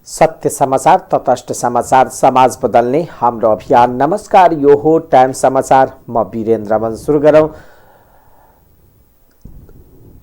सत्य समाचार, तटस्थ समाचार, समाज बदल्ने हाम्रो अभियान। नमस्कार, यो हो टाइम समाचार। म वीरेन्द्र मन।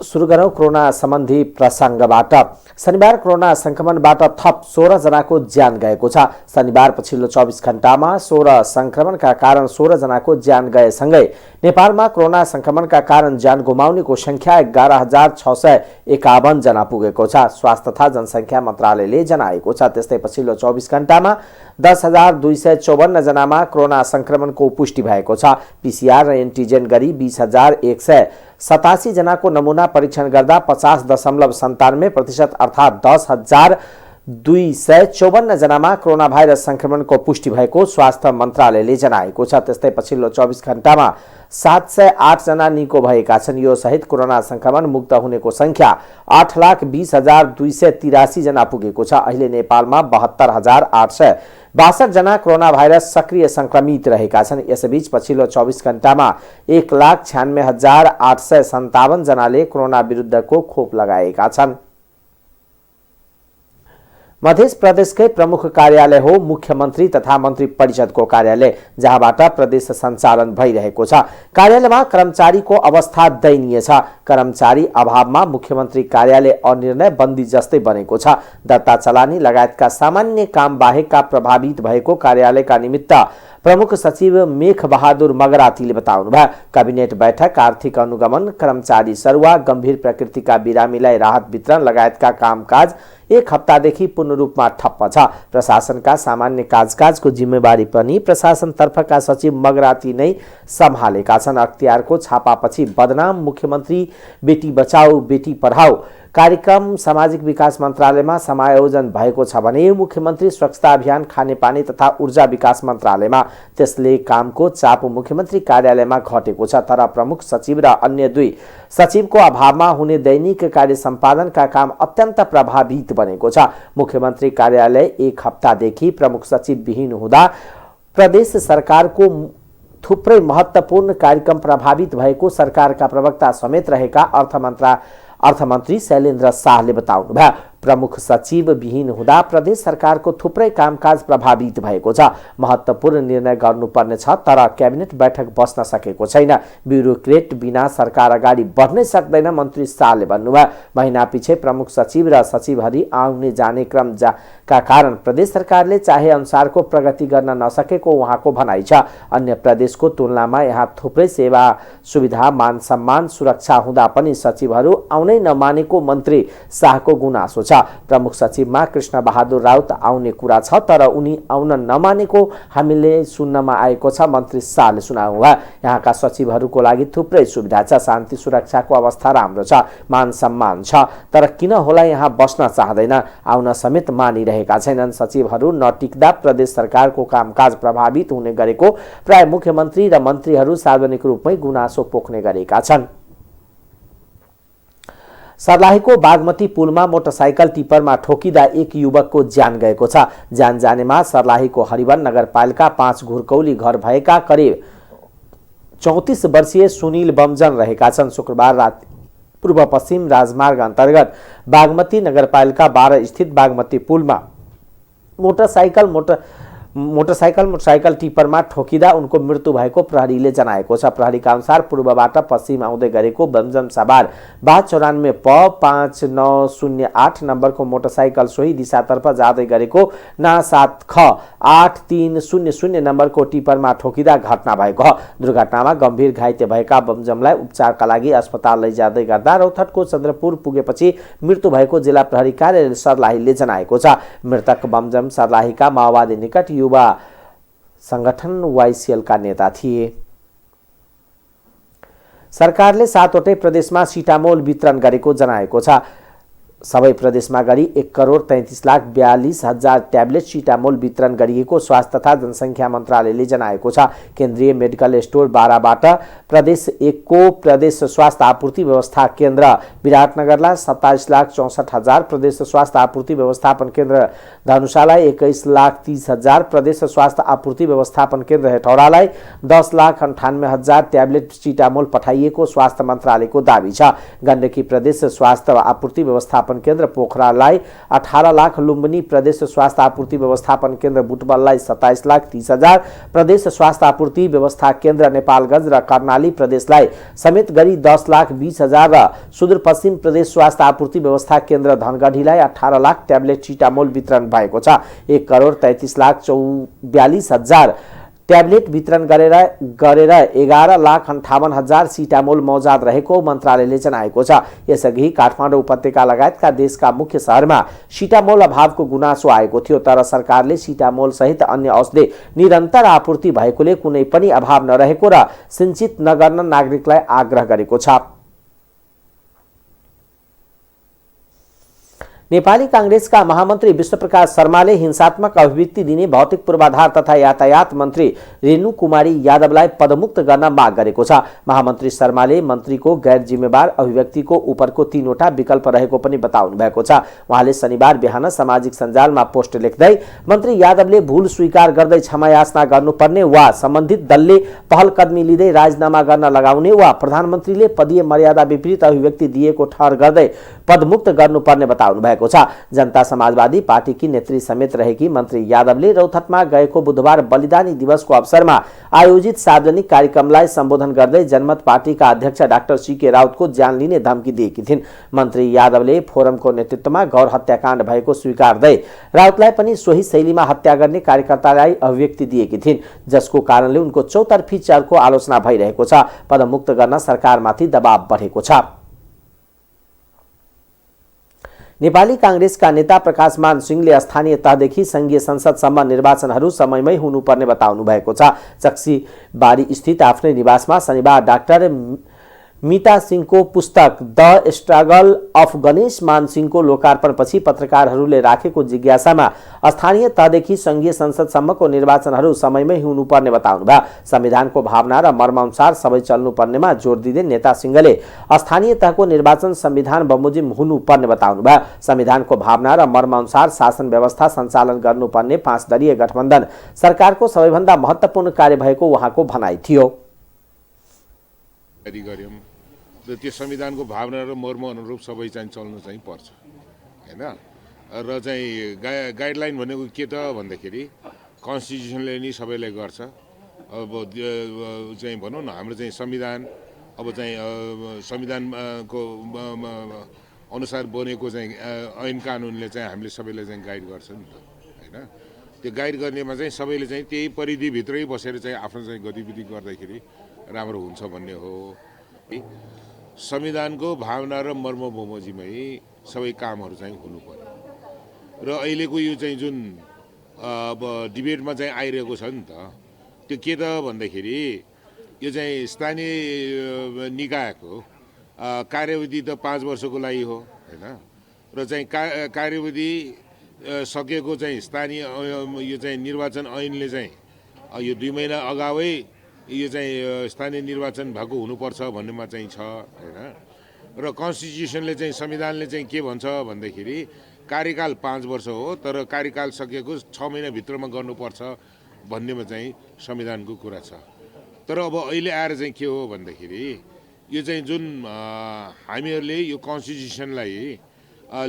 सुरु गरौं कोरोना सम्बन्धी प्रसंगबाट। शनिबार कोरोना संक्रमणबाट थप 16 जनाको ज्यान गएको छ। शनिबार पछिल्लो 24 घण्टामा 16 संक्रमणका कारण 16 जनाको ज्यान गएसँगै नेपालमा कोरोना संक्रमणका कारण ज्यान गुमाउनेको संख्या 11,651 जना पुगेको छ। स्वास्थ्य तथा जनसंख्या मन्त्रालयले जनाएको छ। त्यस्तै पछिल्लो 24 घण्टामा 10,254 जनामा कोरोना संक्रमणको पुष्टि भएको छ। पीसीआर र एन्टिजेन गरी 20,187 जनाको नमुना परीक्षण गर्दा 50.97% अर्थात् 10,254 जनामा कोरोना भाइरस संक्रमणको पुष्टि भएको स्वास्थ्य मन्त्रालयले जनाएको छ। त्यस्तै पछिल्लो 24 घण्टामा 708 जना निको भएका छन्। यो सहित कोरोना संक्रमण मुक्त हुनेको संख्या 8,20,283 जना पुगेको छ। अहिले नेपालमा 72,862 जना कोरोना भाइरस सक्रिय संक्रमित रहेका छन्। यसैबीच पछिल्लो 24 घण्टामा 1,96,857 जनाले कोरोना विरुद्धको खोप लगाएका छन्। मध्य प्रदेशकै प्रमुख कार्यालय हो मुख्यमन्त्री तथा मन्त्री परिषदको कार्यालय, जहाँबाट प्रदेश सञ्चालन भइरहेको छ। कार्यालयमा कर्मचारीको अवस्था दयनीय छ। कर्मचारी अभावमा मुख्यमन्त्री कार्यालय अनिर्णय बन्दी जस्तै बनेको छ। दत्ता चलानी लगायतका सामान्य काम बाहेकका प्रभावित भएको कार्यालयका निमित्त प्रमुख सचिव मेघ बहादुर मगरातीले बताउनुभयो। कैबिनेट बैठक, आर्थिक अनुगमन, कर्मचारी सरुवा, गम्भीर प्रकृतिका बिरामीलाई राहत वितरण लगायतका कामकाज 1 हप्तादेखि पूर्ण रूपमा ठप्प छ। प्रशासनका सामान्य काजकाजको जिम्मेवारी पनि प्रशासनतर्फका सचिव मगराती नै सम्हालेका छन्। अख्तियारको छापापछि बदनाम मुख्यमन्त्री बेटी बचाऊ बेटी पढाऊ कार्यक्रम सामाजिक विकास मन्त्रालयमा समायोजन भएको छ भने मुख्यमन्त्री स्वच्छता अभियान, खानेपानी तथा ऊर्जा विकास मन्त्रालयमा। त्यसले कामको चाप मुख्यमन्त्री कार्यालयमा घटेको छ। तर प्रमुख सचिव र अन्य 2 सचिवको अभावमा हुने दैनिक कार्य सम्पादनका काम अत्यन्त प्रभावित बनेको छ। मुख्यमन्त्री कार्यालय 1 हप्तादेखि प्रमुख सचिव विहीन हुँदा प्रदेश सरकारको थुप्रै महत्त्वपूर्ण कार्यक्रम प्रभावित भएको सरकारका प्रवक्ता समेत रहेका अर्थमन्त्री शैलेन्द्र शाहले बताउनुभयो। प्रमुख सचिव विहीन हुँदा प्रदेश सरकारको थुप्रै कामकाज प्रभावित भएको छ। महत्त्वपूर्ण निर्णय गर्नुपर्ने छ, तर क्याबिनेट बैठक बस्न सकेको छैन। ब्युरोक्रेट बिना सरकार अगाडि बढ्नै सक्दैन, मन्त्री शाहले भन्नुभयो। महिनापछि प्रमुख सचिव र सचिवहरू आउने जाने क्रमका कारण प्रदेश सरकारले चाहे अनुसारको प्रगति गर्न नसकेको उहाँको भनाइ छ। अन्य प्रदेशको तुलनामा यहाँ थुप्रै सेवा सुविधा, मान सम्मान, सुरक्षा हुँदा पनि सचिवहरू आउनै नमानेको मन्त्री शाहको गुनासो छ। प्रमुख सचिवमा कृष्ण बहादुर राउत आउने कुरा छ, तर उनी आउन नमानेको हामीले सुन्नमा आएको छ, मन्त्री शाहले सुनाउनुभयो। यहाँका सचिवहरूको लागि थुप्रै सुविधा छ। शान्ति सुरक्षाको अवस्था राम्रो छ, मान सम्मान छ, तर किन होला यहाँ बस्न चाहदैन, आउन समेत मानिरहेका छैनन्। सचिवहरू नटिक्दा प्रदेश सरकारको कामकाज प्रभावित हुने गरेको प्राय मुख्यमन्त्री र मन्त्रीहरू सार्वजनिक रूपमै गुनासो पोख्ने गरेका छन्। सर्लाहीको बागमती पुलमा मोटरसाइकल टिप्परमा ठोकिँदा 1 युवकको ज्यान गएको छ। ज्यान जानेमा सर्लाहीको हरिवन नगरपालिका 5 घुरकौली घर भएका करिब 34 वर्षीय सुनिल बमजन रहेका छन्। शुक्रबार राति पूर्व पश्चिम राजमार्ग अन्तर्गत बागमती नगरपालिका 12 स्थित बागमती पुलमा मोटरसाइकल टिप्परमा ठोकिँदा उनको मृत्यु भएको प्रहरीले जनाएको छ। प्रहरीका अनुसार पूर्वबाट पश्चिम आउँदै गरेको बमजन सवार 9294 प 5908 नम्बरको मोटरसाइकल सोही दिशातर्फ जाँदै गरेको ना 7 ख 8300 नम्बरको टिप्परमा ठोकिँदा घटना भएको हो। दुर्घटनामा गम्भीर घाइते भएका बमजमलाई उपचारका लागि अस्पताल लैजाँदै गर्दा रौतहटको चन्द्रपुर पुगेपछि मृत्यु भएको जिल्ला प्रहरी कार्यालय सर्लाहीले जनाएको छ। मृतक बमजम सर्लाहीका माओवादी निकट युवा संगठन YCL का नेता थिए। सरकारले 7 वटै प्रदेशमा सिटामोल वितरण गरेको जनाएको छ। सबै प्रदेशमा गरी 1,33,42,000 ट्याब्लेट सिटामोल वितरण गरिएको स्वास्थ्य तथा जनसंख्या मन्त्रालयले जनाएको छ। केन्द्रीय मेडिकल स्टोर 12बाट प्रदेश 1 को प्रदेश स्वास्थ्य आपूर्ति व्यवस्था केन्द्र विराटनगरलाई 27,64,000, प्रदेश स्वास्थ्य आपूर्ति व्यवस्थापन केन्द्र धनुषालाई 21,30,000, प्रदेश स्वास्थ्य आपूर्ति व्यवस्थापन केन्द्र हेटौडालाई 10,98,000 ट्याब्लेट सिटामोल पठाइएको स्वास्थ्य मन्त्रालयको दावी छ। गण्डकी प्रदेश स्वास्थ्य आपूर्ति व्यवस्थापन व्यवस्थापन केन्द्र पोखरालाई 18 लाख, लुम्बिनी प्रदेश स्वास्थ्य आपूर्ति व्यवस्थापन केन्द्र बुटवललाई 27,30,000, प्रदेश स्वास्थ्य आपूर्ति व्यवस्था केन्द्र नेपालगञ्ज र कर्णाली प्रदेशलाई समेत गरी 10,20,000 र सुदूरपश्चिम प्रदेश स्वास्थ्य आपूर्ति व्यवस्था केन्द्र धनगढीलाई 18 लाख ट्याब्लेट सिटामोल वितरण भएको छ। 1,33,42,000 ट्याब्लेट वितरण गरेर 11,58,000 सिटामोल मौजाद रहेको मन्त्रालयले जनाएको छ। यसअघि काठमाडौँ उपत्यका लगायतका देशका मुख्य शहरमा सिटामोल अभावको गुनासो आएको थियो, तर सरकारले सिटामोल सहित अन्य औषधि निरन्तर आपूर्ति भएकोले कुनै पनि अभाव नरहेको र सिञ्चित नगर्न नागरिकलाई आग्रह गरेको छ। नेपाली कांग्रेसका महामन्त्री विष्णुप्रकाश शर्माले हिंसात्मक अभिव्यक्ति दिने भौतिक पूर्वाधार तथा यातायात मन्त्री रेणु कुमारी यादवलाई पदमुक्त गर्न माग गरेको छ। महामन्त्री शर्माले मन्त्रीको गैर जिम्मेवार अभिव्यक्तिको उपरको 3वटा विकल्प रहेको पनि बताउनु भएको छ। उहाँले शनिबार बिहान सामाजिक सञ्जालमा पोस्ट लेख्दै मन्त्री यादवले भूल स्वीकार गर्दै क्षमा याचना गर्नुपर्ने वा सम्बन्धित दलले पहल कदमी लिँदै राजीनामा गर्न लगाउने वा प्रधानमन्त्रीले पदीय मर्यादा विपरीत अभिव्यक्ति दिएको ठहर गर्दै पदमुक्त गर्नुपर्ने बताउनु भएको छ। जनता समाजवादी पार्टीकी नेत्री समेत रहेकी मन्त्री यादवले रौतहटमा गएको बुधबार बलिदानी दिवसको अवसरमा आयोजित सार्वजनिक कार्यक्रमलाई सम्बोधन गर्दै जनमत पार्टीका अध्यक्ष डाक्टर सीके राउतको ज्यान लिने धम्की दिएकी थिइन्। मन्त्री यादवले फोरमको नेतृत्वमा गौर हत्याकाण्ड भएको स्वीकार्दै राउतलाई पनि सोही शैलीमा हत्या गर्ने कार्यकर्तालाई अभिव्यक्ति दिएकी थिइन्, जसको कारणले उनको चौतर्फी चरको आलोचना भइरहेको छ। पदमुक्त गर्न सरकारमाथि दबाव बढेको छ। नेपाली कांग्रेसका नेता प्रकाशमान सिंहले स्थानीय तहदेखि संघीय संसदसम्म निर्वाचनहरू समयमै हुनुपर्ने बताउनु भएको छ। चक्सीबारी स्थित आफ्नै निवासमा शनिबार डाक्टर मीता सिंहको पुस्तक द स्ट्रगल अफ गणेश मान सिंहको लोकार्पणपछि पत्रकारहरूले राखेको जिज्ञासामा स्थानीय तहदेखि संघीय संसदसम्मको निर्वाचनहरू समयमै हुनुपर्ने बताउनुभयो। संविधानको भावना र मर्मानुसार सबै चल्नुपर्नेमा जोड दिँदै नेता सिंहले स्थानीय तहको निर्वाचन संविधान बमोजिम हुनुपर्ने बताउनुभयो। संविधानको भावना र मर्मानुसार शासन व्यवस्था सञ्चालन गर्नुपर्ने 5 दलीय गठबन्धन सरकारको सबैभन्दा महत्त्वपूर्ण कार्य भएको उहाँको भनाइ थियो। र त्यो संविधानको भावना र मर्म अनुरूप सबै चाहिँ चल्नु चाहिँ पर्छ हैन। र चाहिँ गाइडलाइन भनेको के त भन्दाखेरि कन्स्टिट्युसनले नि सबैलाई गर्छ। अब चाहिँ भनौँ न हाम्रो चाहिँ संविधान अब चाहिँ संविधानको अनुसार बनेको चाहिँ ऐन कानुनले चाहिँ हामीले सबैलाई चाहिँ गाइड गर्छ नि त हैन। त्यो गाइड गर्नेमा चाहिँ सबैले चाहिँ त्यही परिधिभित्रै बसेर चाहिँ आफ्नो चाहिँ गतिविधि गर्दाखेरि राम्रो हुन्छ भन्ने हो। संविधानको भावना र मर्म बमोजिमै सबै कामहरू चाहिँ हुनु पर्यो। र अहिलेको यो चाहिँ जुन अब डिबेटमा चाहिँ आइरहेको छ नि त, त्यो के त भन्दाखेरि यो चाहिँ स्थानीय निकायको कार्यविधि त 5 वर्षको लागि हो हैन। र चाहिँ कार्यविधि सकेको चाहिँ स्थानीय यो चाहिँ निर्वाचन ऐनले चाहिँ यो 2 महिना अगावै यो चाहिँ स्थानीय निर्वाचन भएको हुनुपर्छ भन्नेमा चाहिँ छ हैन। र कन्स्टिट्युसनले चाहिँ संविधानले चाहिँ के भन्छ भन्दाखेरि कार्यकाल 5 वर्ष हो, तर कार्यकाल सकेको 6 महिनाभित्रमा गर्नुपर्छ भन्नेमा चाहिँ संविधानको कुरा छ। तर अब अहिले आएर चाहिँ के हो भन्दाखेरि यो चाहिँ जुन हामीहरूले यो कन्स्टिट्युसनलाई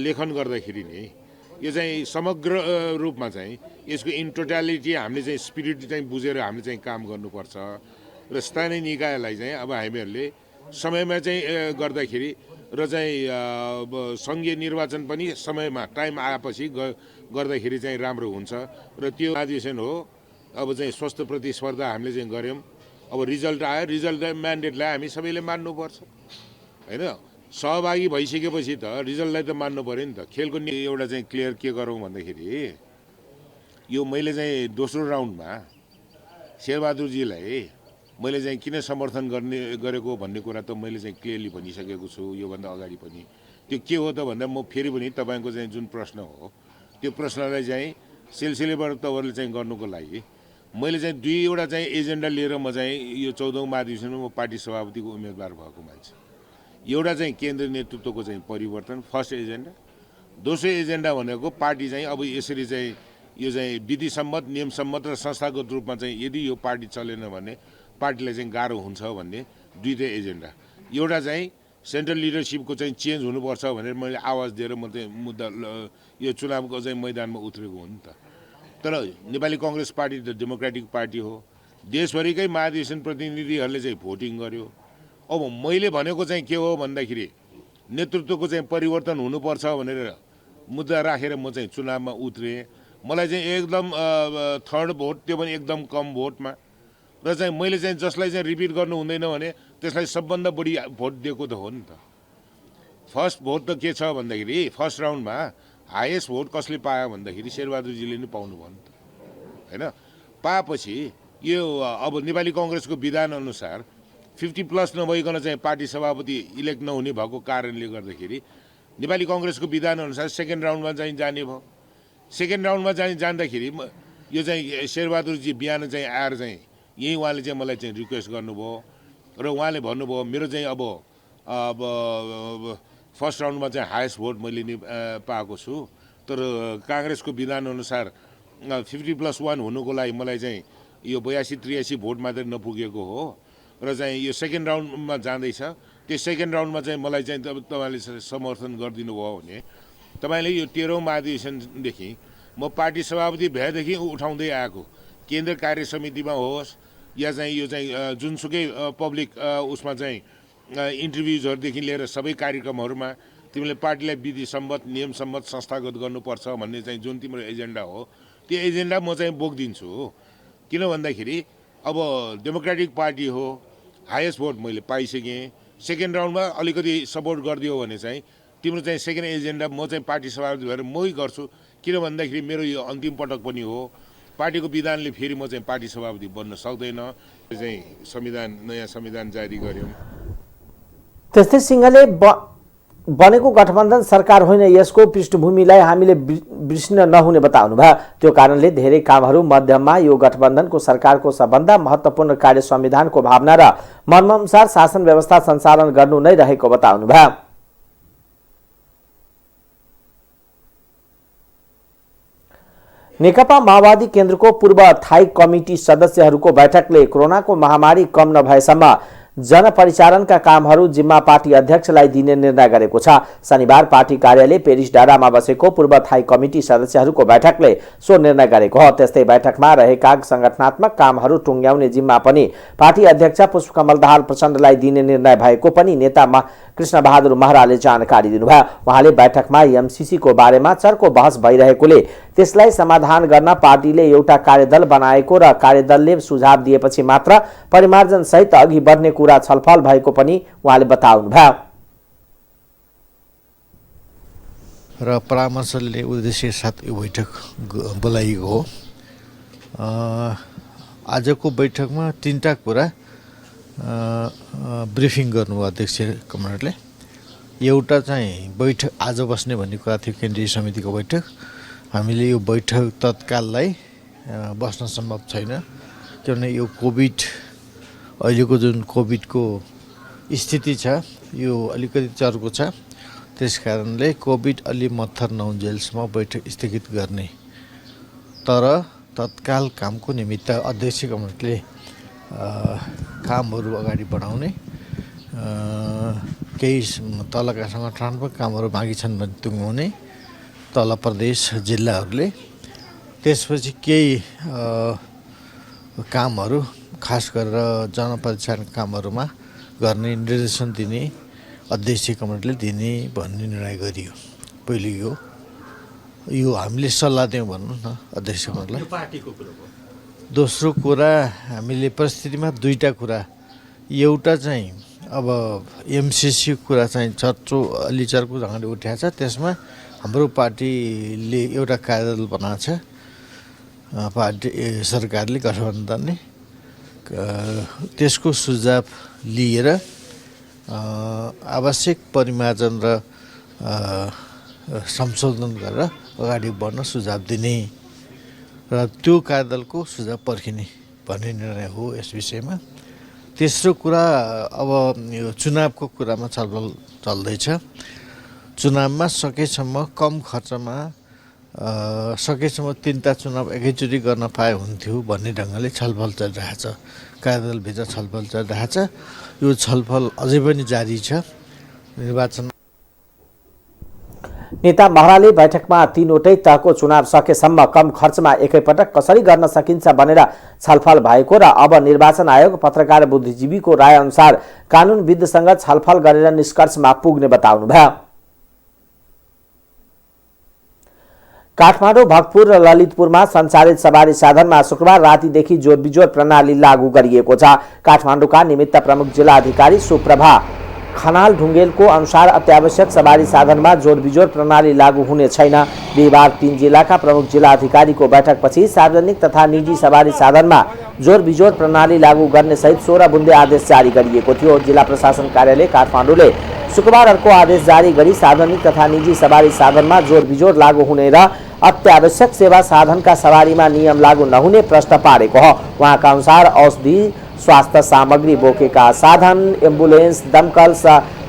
लेखन गर्दाखेरि नि यो चाहिँ समग्र रूपमा चाहिँ यसको इन टोटालिटी हामीले चाहिँ स्पिरिट चाहिँ बुझेर हामीले चाहिँ काम गर्नुपर्छ। र स्थानीय निकायलाई चाहिँ अब हामीहरूले समयमा चाहिँ गर्दाखेरि र चाहिँ सङ्घीय निर्वाचन पनि समयमा टाइम आएपछि गर्दाखेरि चाहिँ राम्रो हुन्छ। र त्यो अधिवेशन हो, अब चाहिँ स्वस्थ प्रतिस्पर्धा हामीले चाहिँ गऱ्यौँ। अब रिजल्ट आयो, रिजल्ट म्यान्डेटलाई हामी सबैले मान्नुपर्छ हैन। सहभागी भइसकेपछि त रिजल्टलाई त मान्नु पर्यो नि त। खेलको एउटा चाहिँ क्लियर के गरौँ भन्दाखेरि यो मैले चाहिँ दोस्रो राउन्डमा शेरबहादुरजीलाई मैले चाहिँ किन समर्थन गरेको भन्ने कुरा त मैले चाहिँ क्लियरली भनिसकेको छु योभन्दा अगाडि पनि। त्यो के हो त भन्दा म फेरि पनि तपाईँको चाहिँ जुन प्रश्न हो त्यो प्रश्नलाई चाहिँ सिलसिलेबाट तपाईँहरूले चाहिँ गर्नुको लागि मैले चाहिँ 2वटा चाहिँ एजेन्डा लिएर म चाहिँ यो 14औं महाधिवेशनमा म पार्टी सभापतिको उम्मेदवार भएको मान्छे। एउटा चाहिँ केन्द्रीय नेतृत्वको चाहिँ परिवर्तन फर्स्ट एजेन्डा। दोस्रो एजेन्डा भनेको पार्टी चाहिँ अब यसरी चाहिँ यो चाहिँ विधि सम्मत नियम सम्मत र संस्थागत रूपमा चाहिँ यदि यो पार्टी चलेन भने पार्टीलाई चाहिँ गाह्रो हुन्छ भन्ने 2टा एजेन्डा। एउटा चाहिँ सेन्ट्रल लिडरसिपको चाहिँ चेन्ज हुनुपर्छ भनेर मैले आवाज दिएर म चाहिँ मुद्दा यो चुनावको चाहिँ मैदानमा उत्रेको हो नि त। तर नेपाली कङ्ग्रेस पार्टी त डेमोक्रेटिक पार्टी हो, देशभरिकै महाधिवेशन प्रतिनिधिहरूले चाहिँ भोटिङ गर्यो। अब मैले भनेको चाहिँ के हो भन्दाखेरि नेतृत्वको चाहिँ परिवर्तन हुनुपर्छ भनेर मुद्दा राखेर म चाहिँ चुनावमा उत्रेँ। मलाई चाहिँ एकदम थर्ड भोट, त्यो पनि एकदम कम भोटमा, र चाहिँ मैले चाहिँ जसलाई चाहिँ रिपिट गर्नु हुँदैन भने त्यसलाई सबभन्दा बढी भोट दिएको त हो नि त। फर्स्ट भोट त के छ भन्दाखेरि फर्स्ट राउन्डमा हाइएस्ट भोट कसले पायो भन्दाखेरि शेरबहादुरजीले नै पाउनुभयो नि त होइन। पाएपछि यो अब नेपाली कङ्ग्रेसको विधानअनुसार 50+ नभइकन चाहिँ पार्टी सभापति इलेक्ट नहुने भएको कारणले गर्दाखेरि नेपाली कङ्ग्रेसको विधानअनुसार सेकेन्ड राउन्डमा चाहिँ जाने भयो। सेकेन्ड राउन्डमा जाँदाखेरि यो चाहिँ शेरबहादुरजी बिहान चाहिँ आएर चाहिँ यहीँ उहाँले चाहिँ मलाई चाहिँ रिक्वेस्ट गर्नुभयो र उहाँले भन्नुभयो मेरो चाहिँ अब फर्स्ट राउन्डमा चाहिँ हाइएस्ट भोट मैले नि पाएको छु, तर काङ्ग्रेसको विधानअनुसार 50+1 हुनुको लागि मलाई चाहिँ यो 82-83 भोट मात्रै नपुगेको हो र चाहिँ यो सेकेन्ड राउन्डमा जाँदैछ। त्यो सेकेन्ड राउन्डमा चाहिँ मलाई चाहिँ तपाईँले समर्थन गरिदिनु भयो भने तपाईँले यो 13औं महाधिवेशनदेखि म पार्टी सभापति भएदेखि उठाउँदै आएको केन्द्र कार्य समितिमा होस् या चाहिँ यो चाहिँ जुनसुकै पब्लिक उसमा चाहिँ इन्टरभ्युजहरूदेखि लिएर सबै कार्यक्रमहरूमा तिमीले पार्टीलाई विधि सम्मत नियम सम्मत संस्थागत गर्नुपर्छ भन्ने चाहिँ जुन तिम्रो एजेन्डा हो त्यो एजेन्डा म चाहिँ बोक्दिन्छु। किन भन्दाखेरि अब डेमोक्रेटिक पार्टी हो, हाइएस्ट भोट मैले पाइसकेँ, सेकेन्ड राउन्डमा अलिकति सपोर्ट गरिदियो भने चाहिँ तिम्रो चाहिँ सेकेन्ड एजेन्डा म चाहिँ पार्टी सभापति भएर मै गर्छु। किन भन्दाखेरि मेरो यो अन्तिम पटक पनि हो, पार्टीको विधानले फेरि म चाहिँ पार्टी सभापति बन्न सक्दैन। चाहिँ संविधान नयाँ संविधान जारी गर्यौँ। त्यस्तै सिंहले बनेको गठबन्धन सरकार होइन यसको पृष्ठभूमिलाई हामीले बिर्सिन नहुने बताउनु भयो। त्यो कारणले धेरै कामहरू मध्यममा यो गठबन्धनको सरकारको सबभन्दा महत्त्वपूर्ण कार्य संविधानको भावना र मर्मअनुसार शासन व्यवस्था सञ्चालन गर्नु नै रहेको बताउनु भयो। नेकपा माओवादी केन्द्रको पूर्व थाई कमिटी सदस्यहरूको बैठकले कोरोनाको महामारी कम नभएसम्म जनपरिचालनका कामहरू जिम्मा पार्टी अध्यक्षलाई दिने निर्णय गरेको छ। शनिबार पार्टी कार्यालय पेरिस डाँडामा बसेको पूर्व थाई कमिटी सदस्यहरूको बैठकले सो निर्णय गरेको हो। त्यस्तै बैठकमा रहेका संगठनात्मक कामहरू टुङ्ग्याउने जिम्मा पनि पार्टी अध्यक्ष पुष्पकमल दाहाल प्रचण्डलाई दिने निर्णय भएको पनि नेता कृष्णबहादुर महराले जानकारी दिनुभयो। उहाँले बैठकमा एमसीसीको बारेमा चर्को बहस भइरहेकोले त्यसलाई समाधान गर्न पार्टीले एउटा कार्यदल बनाएको र कार्यदलले सुझाव दिएपछि मात्र परिमार्जन सहित अघि बढ्ने कुरा छलफल भएको पनि उहाँले बताउनुभयो। र परामर्शले उद्देश्य साथ यो बैठक बोलाइएको हो। आजको बैठकमा 3टा कुरा ब्रिफिङ गर्नुभयो अध्यक्ष कमरेडले। एउटा चाहिँ बैठक आज बस्ने भन्ने कुरा थियो, केन्द्रीय समितिको बैठक। हामीले यो बैठक तत्काललाई बस्न सम्भव छैन, किनभने यो कोभिड अहिलेको जुन कोभिडको स्थिति छ यो अलिकति चर्को छ। त्यस कारणले कोभिड अलि मत्थर नहुन्जेलसम्म बैठक स्थगित गर्ने, तर तत्काल कामको निमित्त अध्यक्ष कमरेडले कामहरू अगाडि बढाउने, केही तलका सङ्गठनात्मक कामहरू बाँकी छन् भने टुङ्ग्याउने तल प्रदेश जिल्लाहरूले, त्यसपछि केही कामहरू खास गरेर जनपरिचालन कामहरूमा गर्ने निर्देशन दिने अध्यक्ष कमरेडले दिने भन्ने निर्णय गरियो। पहिले यो हामीले सल्लाह दियौँ भनौँ न अध्यक्ष कमरेडलाई। पार्टीको कुरा हो। दोस्रो कुरा हामीले परिस्थितिमा 2टा कुरा, एउटा चाहिँ अब एमसीसी कुरा चाहिँ अलि चर्को ढङ्गले उठाएको छ। त्यसमा हाम्रो पार्टीले एउटा कार्यदल बनाएको छ, पार्टी सरकारले गठबन्धनले त्यसको सुझाव लिएर आवश्यक परिमार्जन र संशोधन गरेर अगाडि बढ्न सुझाव दिने र त्यो कार्यदलको सुझाव पर्खिने भन्ने निर्णय हो यस विषयमा। तेस्रो कुरा अब यो चुनावको कुरामा छलफल चल्दैछ। चुनावमा सकेसम्म कम खर्चमा सकेसम्म 3टा चुनाव एकैचोटि गर्न पाए हुन्थ्यो भन्ने ढङ्गले छलफल चलिरहेछ, कार्यदलभित्र छलफल चलिरहेछ। यो छलफल अझै पनि जारी छ निर्वाचन नेता महराले बैठकमा तीनवटै तहको चुनाव सकेसम्म कम खर्चमा एकैपटक कसरी गर्न सकिन्छ भनेर छलफल भएको र अब निर्वाचन आयोग पत्रकार बुद्धिजीवीको राय अनुसार कानुनविदसँग छलफल गरेर निष्कर्षमा पुग्ने बताउनुभयो। काठमाडौँ, भक्तपुर र ललितपुरमा सञ्चालित सवारी साधनमा शुक्रबार रातिदेखि जोडबिजोड प्रणाली लागू गरिएको छ। काठमाडौँका निमित्त प्रमुख जिल्ला अधिकारी सुप्रभा खनाल ढुङ्गेलको अनुसार अत्यावश्यक सवारी साधनमा जोडबिजोड प्रणाली लागू हुने छैन। बिहिबार 3 जिल्लाका प्रमुख जिल्ला अधिकारीको बैठकपछि सार्वजनिक तथा निजी सवारी साधनमा जोडबिजोड प्रणाली लागू गर्ने सहित 16 बुन्दे आदेश जारी गरिएको थियो। जिल्ला प्रशासन कार्यालय काठमाडौँले शुक्रबार अर्को आदेश जारी गरी सार्वजनिक तथा निजी सवारी साधनमा जोडबिजोड लागू हुने र अत्यावश्यक सेवा साधनका सवारीमा नियम लागू नहुने प्रश्न पारेको हो। उहाँका अनुसार औषधि, स्वास्थ्य सामग्री बोकेका साधन, एम्बुलेन्स, दमकल,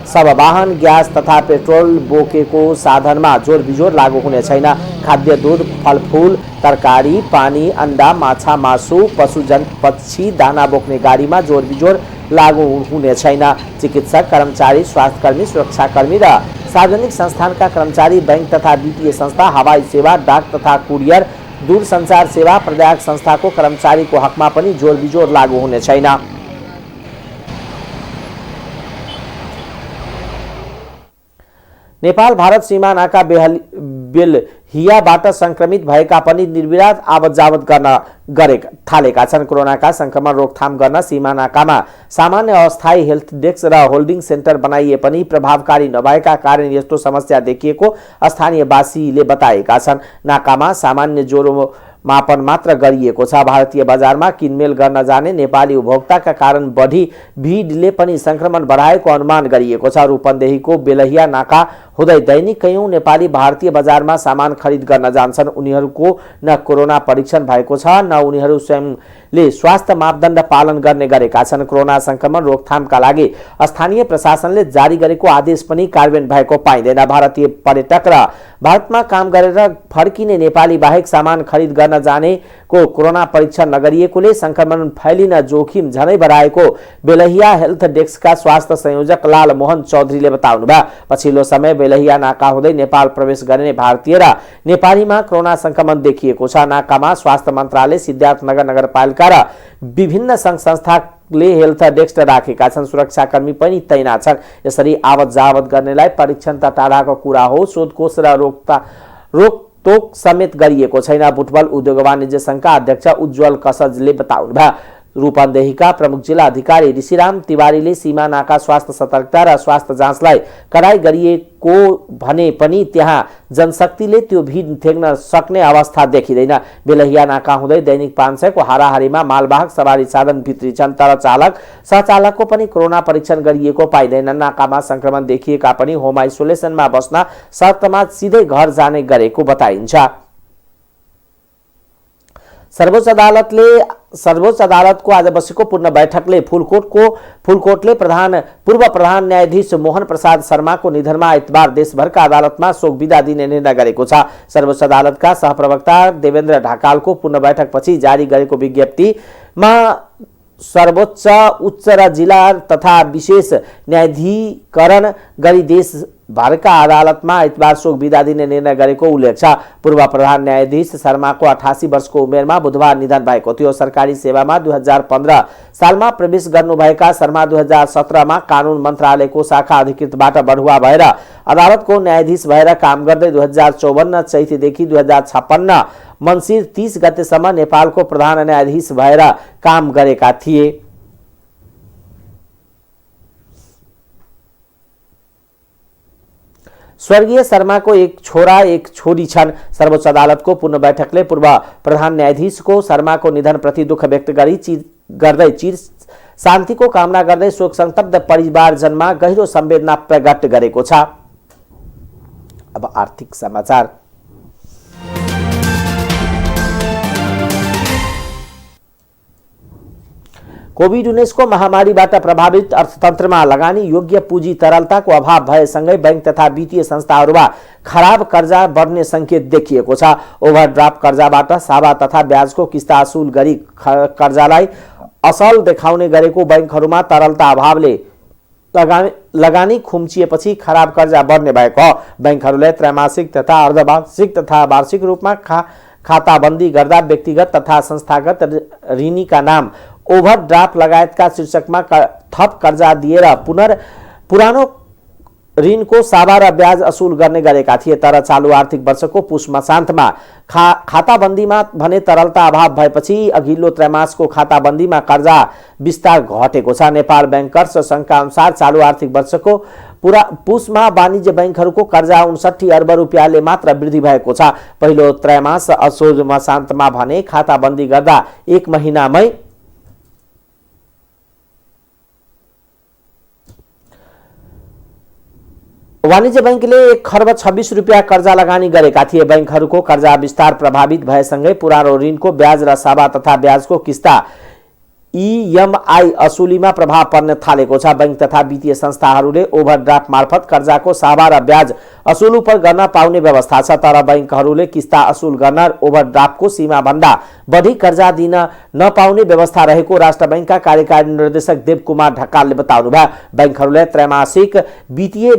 सब वाहन, ग्यास तथा पेट्रोल बोकेको साधनमा जोडबिजोड लागू हुने छैन। खाद्य, दूध, फलफूल, तरकारी, पानी, अंडा, माछा, मासु, पशुजन, पक्षी, दाना बोक्ने गाडीमा जोडबिजोड लागू हुने छैन। चिकित्सक, कर्मचारी, स्वास्थ्यकर्मी, सुरक्षाकर्मी र सार्वजनिक संस्थानका कर्मचारी, बैंक तथा वित्तीय संस्था, हवाई सेवा, डाक तथा कुरियर, दूरसञ्चार सेवा, प्रदायक संस्थाको कर्मचारीको हकमा पनि जोडबिजोड लागू हुने छैन। नेपाल भारत सीमानाका बेलहियाबाट संक्रमित भएका पनि निर्विवाद आवत जावत गर्न थालेका छन्। कोरोनाका संक्रमण रोकथाम गर्न सीमानाकामा सामान्य अस्थायी हेल्थ डेस्क र होल्डिङ सेन्टर बनाइए पनि प्रभावकारी नभएका कारण यस्तो समस्या देखिएको स्थानीयवासीले बताएका छन्। नाकामा सामान्य ज्वरो मापन मात्र गरिएको छ। भारतीय बजारमा किनमेल गर्न जाने नेपाली उपभोक्ताका कारण बढी भिडले पनि संक्रमण बढाएको अनुमान गरिएको छ। रूपन्देहीको बेलहिया नाका हुँदै दैनिक कयौं नेपाली भारतीय बजारमा सामान खरिद गर्न जान्छन्। उनीहरूको न कोरोना परीक्षण भएको छ, न उनीहरू स्वयंले स्वास्थ्य मापदण्ड पालन गर्ने गरेका छन्। कोरोना संक्रमण रोकथामका लागि स्थानीय प्रशासनले जारी गरेको आदेश पनि कार्यान्वयन भएको पाइँदैन। भारतीय पर्यटक र भारतमा काम गरेर फर्किने नेपाली बाहेक सामान खरिद गर्न जानेको कोरोना परीक्षण नगरिएकोले संक्रमण फैलिन जोखिम झनै बढाएको बेलहिया हेल्थ डेस्कका स्वास्थ्य संयोजक लाल मोहन चौधरीले बताउनुभयो। पछिल्लो समय बेलहिया नाका हुँदै नेपाल प्रवेश गर्ने भारतीय र नेपालीमा कोरोना संक्रमण देखिएको छ। नाकामा स्वास्थ्य मन्त्रालय, सिद्धार्थनगर नगरपालिका र विभिन्न संघ संस्थाले हेल्थ डेस्क राखेका छन्। सुरक्षाकर्मी पनि तैनात छन्। यसरी आवत जावत गर्नेलाई परीक्षण त टाढाको कुरा हो, सोधखोज र रोकटोक समेत गरिएको छैन। बुटबल उद्योग वाणिज्य संघका अध्यक्ष उज्जवल कसजले बताउनुभयो। रूपन्देहीका प्रमुख जिल्ला अधिकारी ऋषिराम तिवारीले सीमा नाका स्वास्थ्य सतर्कता र स्वास्थ्य जाँचलाई कडाई गरिएको भने पनि त्यहाँ जनशक्तिले त्यो भिड थेग्न सक्ने अवस्था देखिँदैन। बेलहिया नाका हुँदै दैनिक 500 को हाराहारीमा मालवाहक सवारी साधन भित्री छन्, तर चालक सहचालकको पनि कोरोना परीक्षण गरिएको पाइँदैन। नाकामा संक्रमण देखिएका पनि होम आइसोलेसनमा बस्न शर्तमा सिधै घर जाने गरेको बताइन्छ। सर्वोच्च अदालतको आज बसेको पूर्ण बैठकले फुलकोटले पूर्व प्रधान न्यायाधीश मोहन प्रसाद शर्माको निधनमा आइतबार देशभरका अदालतमा शोक बिदा दिने निर्णय गरेको छ। सर्वोच्च अदालतका सहप्रवक्ता देवेन्द्र ढकालको पूर्ण बैठकपछि जारी गरेको विज्ञप्तिमा सर्वोच्च, उच्च र जिल्ला तथा विशेष न्यायाधिकरण गरी देशभरका अदालतमा आइतबार शोक बिदा दिने निर्णय गरेको उल्लेख छ। पूर्व प्रधान न्यायाधीश शर्माको 88 वर्षको उमेरमा बुधबार निधन भएको थियो। सरकारी सेवामा 2015 सालमा प्रवेश गर्नुभएका शर्मा 2017 मा कानुन मन्त्रालयको शाखा अधिकृतबाट बढुवा भएर अदालतको न्यायाधीश भएर काम गर्दै 2054 चैतेदेखि 2056 मन्सिर 30 गतेसम्म नेपालको प्रधान न्यायाधीश भएर काम गरेका थिए। स्वर्गीय शर्माको एक छोरा एक छोरी छन्। सर्वोच्च अदालतको पूर्ण बैठकले पूर्व प्रधान न्यायाधीशको शर्माको निधनप्रति दुःख व्यक्त गर्दै चिर शान्तिको कामना गर्दै शोक संतप्त परिवारजनमा गहिरो संवेदना प्रकट गरेको छ। अब आर्थिक समाचार। कोभिड-19 महामारीबाट प्रभावित अर्थतन्त्रमा लगानी योग्य पुँजी तरलताको अभाव भएसँगै बैंक तथा वित्तीय संस्थाहरूमा खराब कर्जा बढ्ने संकेत देखिएको छ। ओभरड्राफ्ट कर्जाबाट सावा तथा ब्याजको किस्ता असुल गरी कर्जालाई असल देखाउने गरेको बैंकहरूमा तरलता अभावले लगानी खुम्चिएपछि खराब कर्जा बढ्ने भएको हो। बैंकहरूले त्रैमासिक तथा अर्धवार्षिक तथा वार्षिक रूपमा खाताबन्दी गर्दा व्यक्तिगत तथा संस्थागत ऋणीका नाम ओभरड्राफ्ट लगायतका शीर्षकमा थप कर्जा दिएर पुरानो ऋणको साभा र ब्याज असुल गर्ने गरेका थिए। तर चालु आर्थिक वर्षको पुस मसान्तमा खाताबन्दीमा भने तरलता अभाव भएपछि अघिल्लो त्रैमासको खाताबन्दीमा कर्जा विस्तार घटेको छ। नेपाल बैंकर्स संघका अनुसार चालु आर्थिक वर्षको पुसमा वाणिज्य बैंकहरूको कर्जा 59 अर्ब रुपियाँले मात्र वृद्धि भएको छ। पहिलो त्रैमास असोज मसान्तमा भने खाताबन्दी गर्दा एक महिनामै वाणिज्य बैंकले 1 खर्ब 26 रुपियाँ कर्जा लगानी गरेका थिए। बैंकहरूको कर्जा विस्तार प्रभावित भएसँगै पुरानो ऋणको ब्याज र साभा तथा ब्याजको किस्ता EMI असुलीमा प्रभाव पर्न थालेको छ। बैंक तथा वित्तीय संस्थाहरूले ओभरड्राफ्ट मार्फत कर्जाको साभा र ब्याज असुल पर गर्न पाउने व्यवस्था छ। तर बैंकहरूले किस्ता असुल गर्न ओभरड्राफ्टको सीमा भन्दा बढी कर्जा दिन नपाउने व्यवस्था रहेको राष्ट्र बैंकका कार्यकारी निर्देशक देवकुमार ढकालले बताउनुभयो। बैंकहरूले त्रैमासिक वित्तीय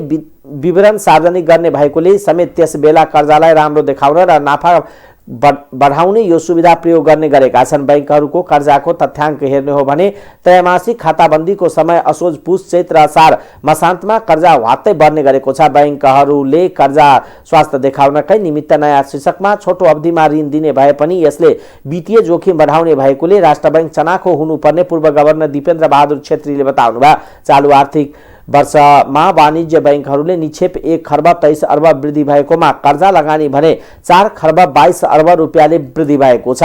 विवरण सार्वजनिक गर्ने भएकोले समेत त्यस बेला कर्जालाई राम्रो देखाउन र नाफा बढाउने यो सुविधा प्रयोग गर्ने गरेका छन्। बैंकहरूको कर्जाको तथ्याङ्क हेर्ने हो भने त्रैमासिक खाताबन्दीको समय असोज पुस चैत र असार मसान्तमा कर्जा ह्वात्तै बढ्ने गरेको छ। बैंकहरूले कर्जा स्वास्थ्य देखाउनकै निमित्त नयाँ शीर्षकमा छोटो अवधिमा ऋण दिने भए पनि यसले वित्तीय जोखिम बढाउने भएकोले राष्ट्र बैंक चनाखो हुनुपर्ने पूर्व गभर्नर दिपेन्द्र बहादुर छेत्रीले बताउनुभयो। चालु आर्थिक वर्षमा वाणिज्य बैंकहरूले निक्षेप 1 खर्ब 23 अर्ब वृद्धि भएकोमा कर्जा लगानी भने 4 खर्ब 22 अर्ब रुपियाँले वृद्धि भएको छ।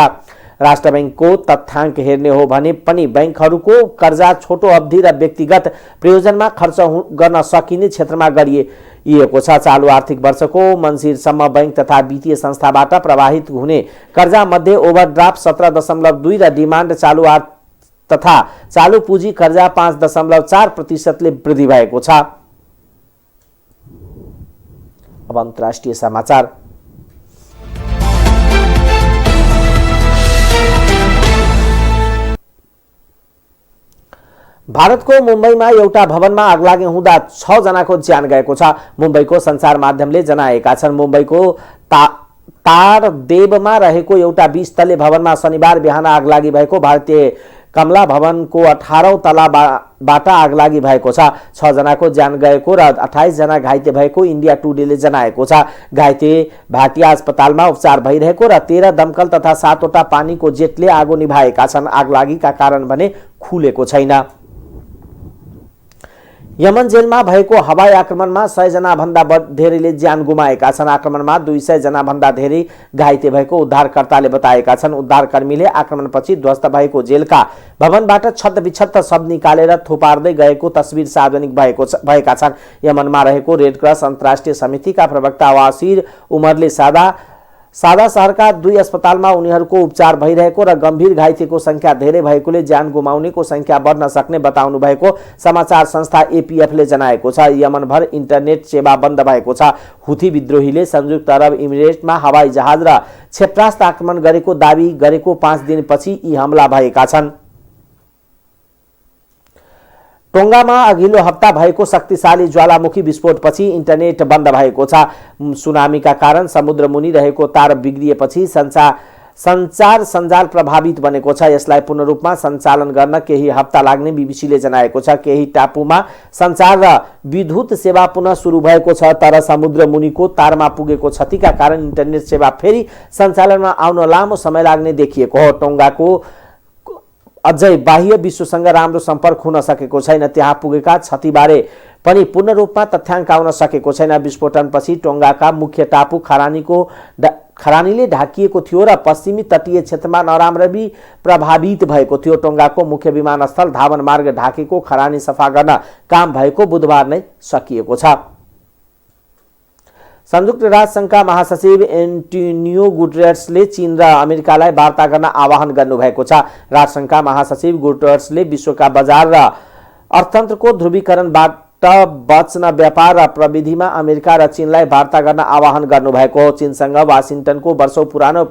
राष्ट्र बैंकको तथ्याङ्क हेर्ने हो भने पनि बैंकहरूको कर्जा छोटो अवधि र व्यक्तिगत प्रयोजनमा खर्च गर्न सकिने क्षेत्रमा गरिएको छ। चालु आर्थिक वर्षको मन्सिरसम्म बैंक तथा वित्तीय संस्थाबाट प्रवाहित हुने कर्जा मध्ये ओभरड्राफ्ट 17.2 र डिमान्ड तथा चालू पुँजी कर्जा 5.4% वृद्धि भएको छ। अब अन्तर्राष्ट्रिय समाचार। भारतको मुम्बईमा एउटा भवनमा आगलागी हुँदा 6 जनाको ज्यान गएको छ। मुम्बईको सञ्चार माध्यमले जनाएका छन्। मुम्बईको तारदेवमा रहेको एउटा 20 तले भवनमा शनिबार बिहान आगलागी भएको भारतीय कमला भवनको 18औं तलाबाट आगलागी भएको छ। 6 जनाको ज्यान गएको र 28 जना घाइते भएको इन्डिया टुडेले जनाएको छ। घाइते भाटिया अस्पतालमा उपचार भइरहेको र 13 दमकल तथा 7 वटा पानीको जेटले आगो निभाएका छन्। आगलागीका कारण भने खुलेको छैन। यमन जेलमा भएको हवाई आक्रमणमा 100 जना भन्दा धेरैले ज्यान गुमाएका छन्। आक्रमणमा 200 जना भन्दा धेरै घाइते भएको उद्धारकर्ताले बताएका छन्। उद्धारकर्मीले आक्रमणपछि ध्वस्त भएको जेलका भवनबाट छत्तबिछत्त शव निकालेर थुपार्दै गएको तस्बिर सार्वजनिक भएका छन्। यमनमा रहेको रेड क्रस अन्तर्राष्ट्रिय समितिका प्रवक्ता वासिर उमरले सादा शहरका 2 अस्पतालमा उनीहरूको उपचार भइरहेको र गम्भीर घाइतेको संख्या धेरै भएकोले ज्यान गुमाउनेको संख्या बढ्न सक्ने बताउनु भएको समाचार संस्था APFले जनाएको छ। यमनभर इन्टरनेट सेवा बन्द भएको छ। हुथी विद्रोहीले संयुक्त अरब इमिरेटमा हवाई जहाज र क्षेपणास्त्र आक्रमण गरेको दावी गरेको 5 दिनपछि यी हमला भएका छन्। टोङ्गामा अघिल्लो हप्ता भएको शक्तिशाली ज्वालामुखी विस्फोटपछि इन्टरनेट बन्द भएको छ। सुनामीका कारण समुद्र मुनि रहेको तार बिग्रिएपछि सञ्चार सञ्जाल प्रभावित बनेको छ। यसलाई पूर्ण रूपमा सञ्चालन गर्न केही हप्ता लाग्ने बीबीसीले जनाएको छ। केही टापुमा सञ्चार र विद्युत सेवा पुनः सुरु भएको छ, तर समुद्र मुनिको तारमा पुगेको क्षतिका कारण इन्टरनेट सेवा फेरि सञ्चालनमा आउन लामो समय लाग्ने देखिएको हो। टोङ्गाको अझै बाह्य विश्वसँग राम्रो सम्पर्क हुन सकेको छैन। त्यहाँ पुगेका क्षतिबारे पनि पूर्ण रूपमा तथ्याङ्क आउन सकेको छैन। विस्फोटनपछि टोङ्गाका मुख्य टापु खरानीले ढाकिएको थियो र पश्चिमी तटीय क्षेत्रमा नराम्ररी प्रभावित भएको थियो। टोङ्गाको मुख्य विमानस्थल धावन मार्ग ढाकेको खरानी सफा गर्न काम भएको बुधबार नै सकिएको छ। संयुक्त राष्ट्रसङ्घका महासचिव एन्टोनियो गुटेरेसले चीन र अमेरिकालाई वार्ता गर्न आह्वान गर्नुभएको छ। राष्ट्रसङ्घका महासचिव गुटेरेसले विश्वका बजार र अर्थतन्त्रको ध्रुवीकरणबाट बच्न व्यापार र प्रविधिमा अमेरिका र चीनलाई वार्ता गर्न आह्वान गर्नुभएको हो। चीनसँग वाशिंटनको वर्षौं पुरानो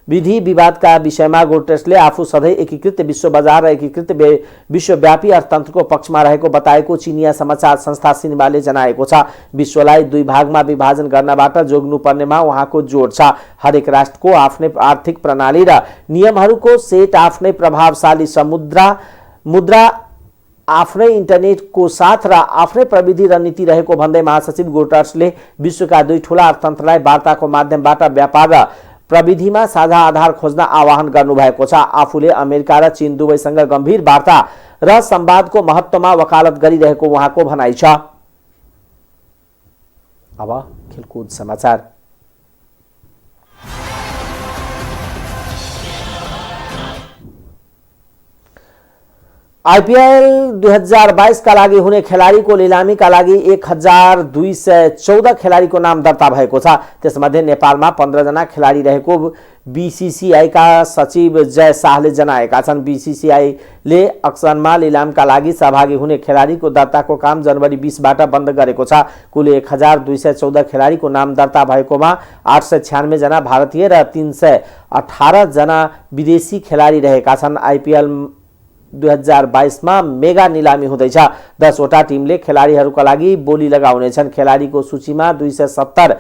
विधि विवादका विषयमा गोल्टेसले आफू सधैँ एकीकृत विश्व बजार र एकीकृत विश्वव्यापी अर्थतन्त्रको पक्षमा रहेको बताएको चिनिया समाचार संस्था सिन्हुवाले जनाएको छ। विश्वलाई दुई भागमा विभाजन गर्नबाट जोग्नुपर्नेमा उहाँको जोड छ। हरेक राष्ट्रको आफ्नै आर्थिक प्रणाली र नियमहरूको सेट, आफ्नै प्रभावशाली मुद्रा, आफ्नै इन्टरनेटको साथ र आफ्नै प्रविधि रणनीति रहेको भन्दै महासचिव गुटर्सले विश्वका दुई ठूला अर्थतन्त्रलाई वार्ताको माध्यमबाट व्यापार र प्रविधिमा साझा आधार खोज्न आह्वान गर्नुभएको छ। आफूले अमेरिका र चीन दुवैसँग गम्भीर वार्ता र संवादको महत्त्वमा वकालत गरिरहेको उहाँको भनाइ छ। अब खेलकुद समाचार। आईपीएल 2022 का लागि हुने खेलाडीको लिलामीका लागि 1214 खेलाडीको नाम दर्ता भएको छ। त्यसमध्ये नेपालमा 15 जना खेलाडी रहेको बीसीसीआई का सचिव जय शाहले जनाएका छन्। बीसीसीआई ले अक्सनमा लिलामका लागि सहभागी हुने खेलाडीको दर्ताको काम जनवरी 20 बाट बन्द गरेको छ। कुल 1214 खेलाडीको नाम दर्ता भएकोमा 896 जना भारतीय र 318 जना विदेशी खेलाडी रहेका छन्। आईपीएल 2022 मा मेगा निलामी हुँदैछ। 10 वटा टिमले खेलाडीहरूका लागि बोली लगाउनेछन्। खेलाडीको सूचीमा 270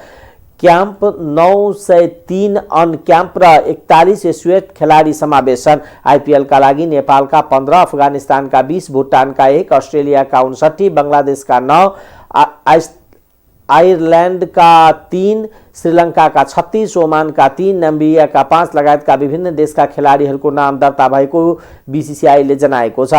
क्याम्प, 903 अन क्याम्प र 41 एसोसिएट खेलाडी समावेश छन्। आईपीएल का लागि नेपालका 15, अफगानिस्तानका 20, भुटानका 1, अस्ट्रेलियाका 59, बंगलादेशका 9, आयरल्यान्डका 3, श्रीलङ्काका 36, ओमानका 3, नाम्बियाका 5 लगायतका विभिन्न देशका खेलाडीहरूको नाम दर्ता भएको बीसीसीआईले जनाएको छ।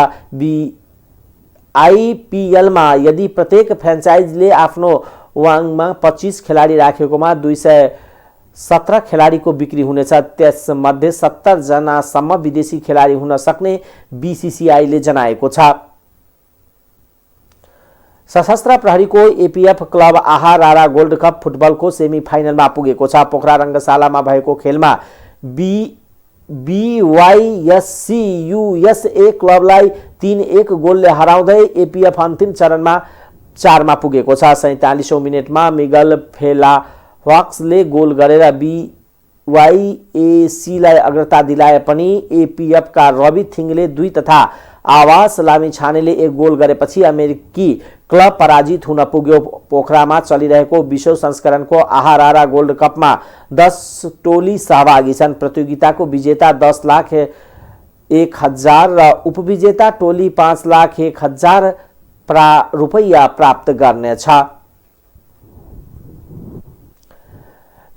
आईपीएलमा यदि प्रत्येक फ्र्यान्चाइजले आफ्नो वाङमा 25 खेलाडी राखेकोमा 217 खेलाडीको बिक्री हुनेछ। त्यसमध्ये 70 जनासम्म विदेशी खेलाडी हुन सक्ने बीसीसीआईले जनाएको छ। सशस्त्र प्रहरीको एपीएफ क्लब आहा रारा गोल्ड कप फुटबलको सेमी फाइनलमा पुगेको छ। पोखरा रङ्गशालामा भएको खेलमा बीवाईएससी यूएसए क्लबलाई 3-1 गोलले हराउँदै एपीएफ अन्तिम चरणमा 4 मा पुगेको छ। 47औं मिनेटमा मिगल फेलावाक्सले गोल गरेर बीवाईएसीलाई अग्रता दिलाए पनि एपीएफ का रवि थिङले 2 तथा आवास लामिछानेले 1 गोल गरेपछि अमेरिकी क्लब पराजित हुन पुग्यो। पोखरामा चलिरहेको 20औं संस्करणको आहा रारा गोल्ड कपमा 10 टोली सहभागी छन्। प्रतियोगिताको विजेता 10,01,000 र उपविजेता टोली 5,01,000 रुपैयाँ प्राप्त गर्नेछ।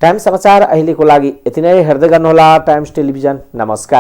टाइम्स समाचार अहिलेको लागि यति नै। हेर्दै गर्नुहोला टाइम्स टेलिभिजन। नमस्कार।